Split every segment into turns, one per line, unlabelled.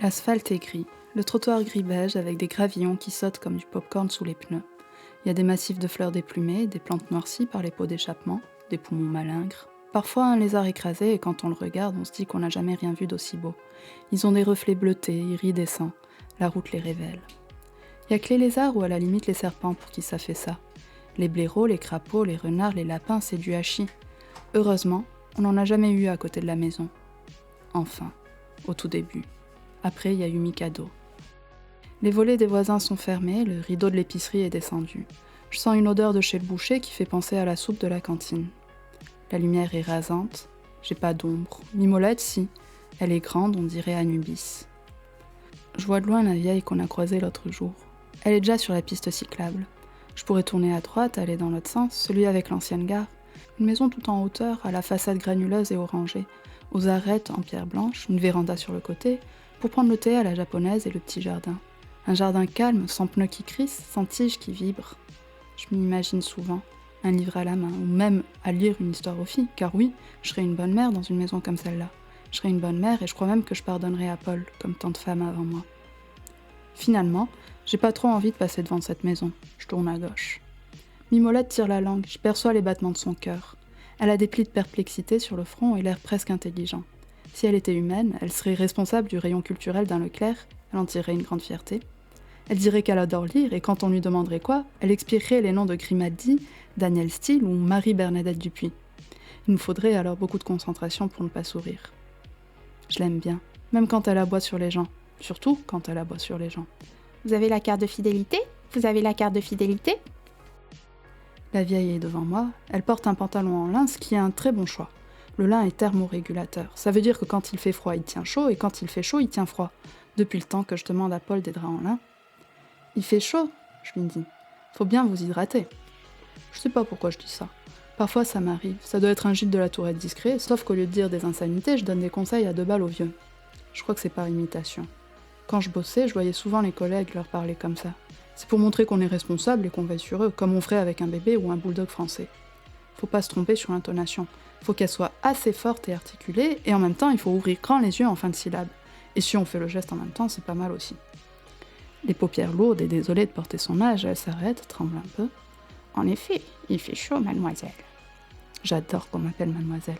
L'asphalte est gris, le trottoir gris-beige avec des gravillons qui sautent comme du pop-corn sous les pneus. Il y a des massifs de fleurs déplumées, des plantes noircies par les pots d'échappement, des poumons malingres. Parfois un lézard écrasé et quand on le regarde, on se dit qu'on n'a jamais rien vu d'aussi beau. Ils ont des reflets bleutés, iridescents. La route les révèle. Il y a que les lézards ou à la limite les serpents pour qui ça fait ça. Les blaireaux, les crapauds, les renards, les lapins, c'est du hachis. Heureusement, on n'en a jamais eu à côté de la maison. Enfin, au tout début. Après, il y a eu Mikado. Les volets des voisins sont fermés, le rideau de l'épicerie est descendu. Je sens une odeur de chez le boucher qui fait penser à la soupe de la cantine. La lumière est rasante, j'ai pas d'ombre. Mimolette, si. Elle est grande, on dirait Anubis. Je vois de loin la vieille qu'on a croisée l'autre jour. Elle est déjà sur la piste cyclable. Je pourrais tourner à droite, aller dans l'autre sens, celui avec l'ancienne gare. Une maison tout en hauteur, à la façade granuleuse et orangée, aux arêtes en pierre blanche, une véranda sur le côté, pour prendre le thé à la japonaise et le petit jardin. Un jardin calme, sans pneus qui crissent, sans tiges qui vibrent. Je m'imagine souvent, un livre à la main, ou même à lire une histoire aux filles, car oui, je serais une bonne mère dans une maison comme celle-là. Je serais une bonne mère et je crois même que je pardonnerais à Paul, comme tant de femmes avant moi. Finalement, j'ai pas trop envie de passer devant cette maison. Je tourne à gauche. Mimolette tire la langue, je perçois les battements de son cœur. Elle a des plis de perplexité sur le front et l'air presque intelligent. Si elle était humaine, elle serait responsable du rayon culturel d'un Leclerc, elle en tirerait une grande fierté. Elle dirait qu'elle adore lire et quand on lui demanderait quoi, elle expliquerait les noms de Grimaldi, Daniel Steele ou Marie-Bernadette Dupuis. Il nous faudrait alors beaucoup de concentration pour ne pas sourire. Je l'aime bien, même quand elle aboie sur les gens. Surtout quand elle aboie sur les gens.
Vous avez la carte de fidélité ? Vous avez la carte de fidélité ?
La vieille est devant moi, elle porte un pantalon en lin, ce qui est un très bon choix. Le lin est thermorégulateur, ça veut dire que quand il fait froid, il tient chaud, et quand il fait chaud, il tient froid. Depuis le temps que je demande à Paul des draps en lin. Il fait chaud, je lui dis. Faut bien vous hydrater. Je sais pas pourquoi je dis ça. Parfois ça m'arrive, ça doit être un Gilles de la Tourette discret, sauf qu'au lieu de dire des insanités, je donne des conseils à 2 balles aux vieux. Je crois que c'est par imitation. Quand je bossais, je voyais souvent les collègues leur parler comme ça. C'est pour montrer qu'on est responsable et qu'on veille sur eux, comme on ferait avec un bébé ou un bulldog français. Faut pas se tromper sur l'intonation. Faut qu'elle soit assez forte et articulée, et en même temps, il faut ouvrir grand les yeux en fin de syllabe. Et si on fait le geste en même temps, c'est pas mal aussi. Les paupières lourdes et désolée de porter son âge, elle s'arrête, tremble un peu.
En effet, il fait chaud, mademoiselle.
J'adore qu'on m'appelle mademoiselle.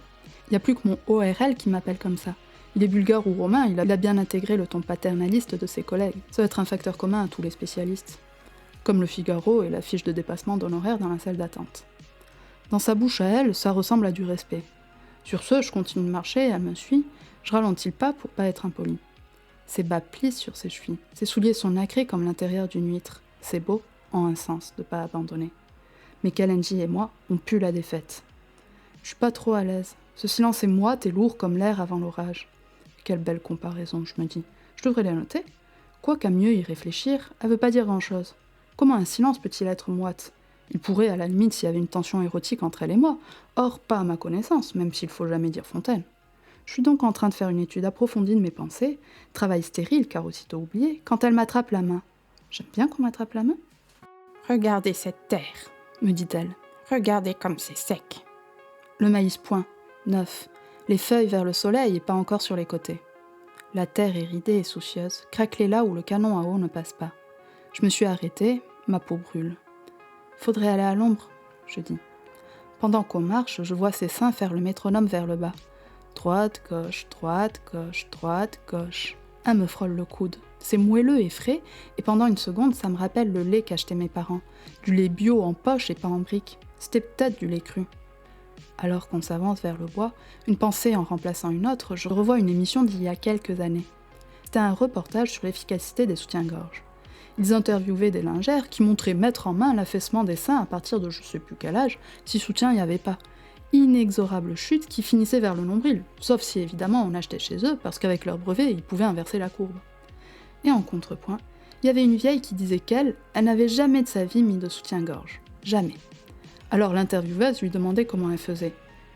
Y a plus que mon ORL qui m'appelle comme ça. Il est bulgare ou romain, il a bien intégré le ton paternaliste de ses collègues. Ça va être un facteur commun à tous les spécialistes. Comme le Figaro et la fiche de dépassement d'honoraires dans la salle d'attente. Dans sa bouche à elle, ça ressemble à du respect. Sur ce, je continue de marcher, elle me suit, je ralentis le pas pour pas être impoli. Ses bas plissent sur ses chevilles, ses souliers sont nacrés comme l'intérieur d'une huître. C'est beau, en un sens, de pas abandonner. Mais Kalenji et moi, on pue la défaite. Je suis pas trop à l'aise. Ce silence est moite et lourd comme l'air avant l'orage. Quelle belle comparaison, je me dis. Je devrais la noter. Quoiqu'à mieux y réfléchir, elle veut pas dire grand-chose. Comment un silence peut-il être moite ? Il pourrait, à la limite, s'il y avait une tension érotique entre elle et moi. Or, pas à ma connaissance, même s'il faut jamais dire Fontaine. Je suis donc en train de faire une étude approfondie de mes pensées, travail stérile car aussitôt oublié, quand elle m'attrape la main. J'aime bien qu'on m'attrape la main.
Regardez cette terre,
me dit-elle.
Regardez comme c'est sec.
Le maïs point, neuf, les feuilles vers le soleil et pas encore sur les côtés. La terre est ridée et soucieuse, craquelée là où le canon à eau ne passe pas. Je me suis arrêtée, ma peau brûle. Faudrait aller à l'ombre, je dis. Pendant qu'on marche, je vois ses seins faire le métronome vers le bas. Droite, gauche, droite, gauche, droite, gauche. Elle me frôle le coude. C'est moelleux et frais, et pendant une seconde, ça me rappelle le lait qu'achetaient mes parents. Du lait bio en poche et pas en brique. C'était peut-être du lait cru. Alors qu'on s'avance vers le bois, une pensée en remplaçant une autre, je revois une émission d'il y a quelques années. C'était un reportage sur l'efficacité des soutiens-gorge. Ils interviewaient des lingères qui montraient mettre en main l'affaissement des seins à partir de je sais plus quel âge, si soutien il n'y avait pas. Inexorable chute qui finissait vers le nombril, sauf si évidemment on achetait chez eux, parce qu'avec leur brevet, ils pouvaient inverser la courbe. Et en contrepoint, il y avait une vieille qui disait elle n'avait jamais de sa vie mis de soutien-gorge. Jamais. Alors l'intervieweuse lui demandait comment elle faisait.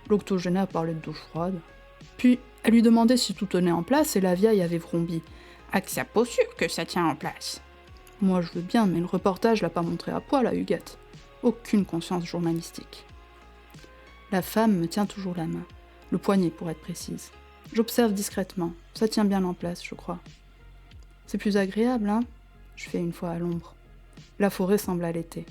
L'octogénaire parlait de douche froide. Puis, elle lui demandait si tout tenait en place et la vieille avait vrombi.
« Ah que ça pas sûr que ça tient en place !»
Moi je veux bien, mais le reportage l'a pas montré à poil à Huguette. Aucune conscience journalistique. La femme me tient toujours la main, le poignet pour être précise. J'observe discrètement, ça tient bien en place, je crois. C'est plus agréable, hein? Je fais une fois à l'ombre. La forêt semble allaiter.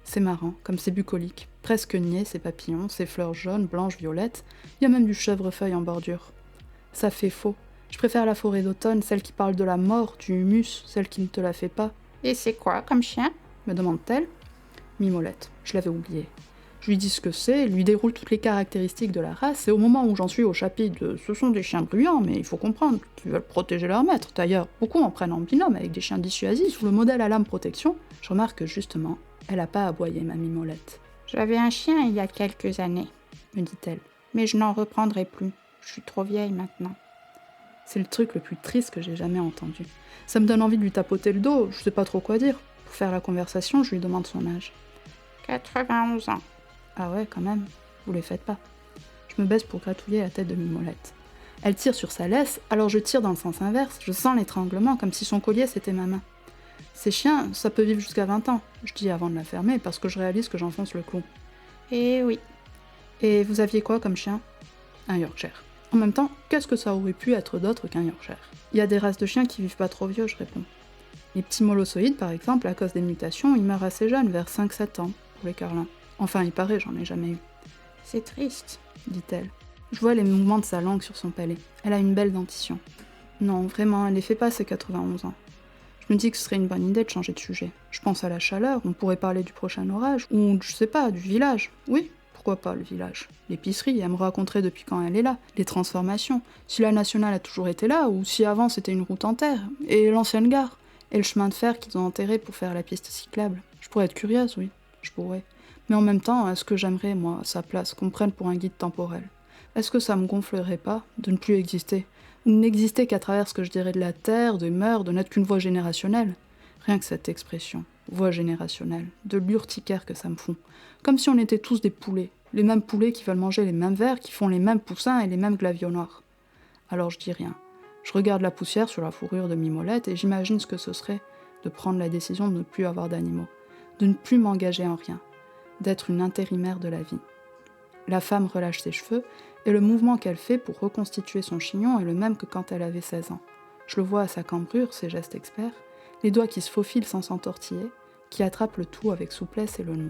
C'est marrant, comme c'est bucolique, presque niais ces papillons, ces fleurs jaunes, blanches, violettes, il y a même du chèvrefeuille en bordure. Ça fait faux. Je préfère la forêt d'automne, celle qui parle de la mort, du humus, celle qui ne te la fait pas.
Et c'est quoi comme chien?
Me demande-t-elle. Mimolette, je l'avais oublié. Je lui dis ce que c'est, lui déroule toutes les caractéristiques de la race, et au moment où j'en suis au chapitre de « ce sont des chiens bruyants, mais il faut comprendre qu'ils veulent protéger leur maître », d'ailleurs, beaucoup en prennent en binôme avec des chiens dissuasifs sous le modèle à lame protection, je remarque que justement, elle a pas aboyé ma Mimolette.
J'avais un chien il y a quelques années,
Me dit-elle.
mais je n'en reprendrai plus. Je suis trop vieille maintenant.
C'est le truc le plus triste que j'ai jamais entendu. Ça me donne envie de lui tapoter le dos, je sais pas trop quoi dire. Pour faire la conversation, je lui demande son âge.
91 ans.
Ah ouais, quand même, vous les faites pas. Je me baisse pour gratouiller la tête de Mimolette. Elle tire sur sa laisse, alors je tire dans le sens inverse, je sens l'étranglement comme si son collier c'était ma main. Ces chiens, ça peut vivre jusqu'à 20 ans, je dis avant de la fermer parce que je réalise que j'enfonce le clou.
Eh oui.
Et vous aviez quoi comme chien? Un Yorkshire. En même temps, qu'est-ce que ça aurait pu être d'autre qu'un Yorkshire? Il y a des races de chiens qui vivent pas trop vieux, je réponds. Les petits molossoïdes, par exemple, à cause des mutations, ils meurent assez jeunes, vers 5-7 ans, pour les carlins. Enfin, il paraît, j'en ai jamais eu.
C'est triste,
dit-elle. Je vois les mouvements de sa langue sur son palais. Elle a une belle dentition. Non, vraiment, elle les fait pas, ses 91 ans. Je me dis que ce serait une bonne idée de changer de sujet. Je pense à la chaleur, on pourrait parler du prochain orage, ou, je sais pas, du village. Oui, pourquoi pas le village? L'épicerie, elle me raconterait depuis quand elle est là. Les transformations, si la nationale a toujours été là, ou si avant c'était une route en terre. Et l'ancienne gare. Et le chemin de fer qu'ils ont enterré pour faire la piste cyclable. Je pourrais être curieuse, oui, je pourrais. Mais en même temps, est-ce que j'aimerais, moi, à sa place, qu'on me prenne pour un guide temporel? Est-ce que ça me gonflerait pas de ne plus exister? Ou de n'exister qu'à travers ce que je dirais de la terre, des mœurs, de n'être qu'une voix générationnelle? Rien que cette expression, voix générationnelle, de l'urticaire que ça me fond. Comme si on était tous des poulets, les mêmes poulets qui veulent manger les mêmes vers, qui font les mêmes poussins et les mêmes glaviots noirs. Alors je dis rien. Je regarde la poussière sur la fourrure de Mimolette et j'imagine ce que ce serait de prendre la décision de ne plus avoir d'animaux, de ne plus m'engager en rien, d'être une intérimaire de la vie. La femme relâche ses cheveux, et le mouvement qu'elle fait pour reconstituer son chignon est le même que quand elle avait 16 ans. Je le vois à sa cambrure, ses gestes experts, les doigts qui se faufilent sans s'entortiller, qui attrapent le tout avec souplesse et le nom.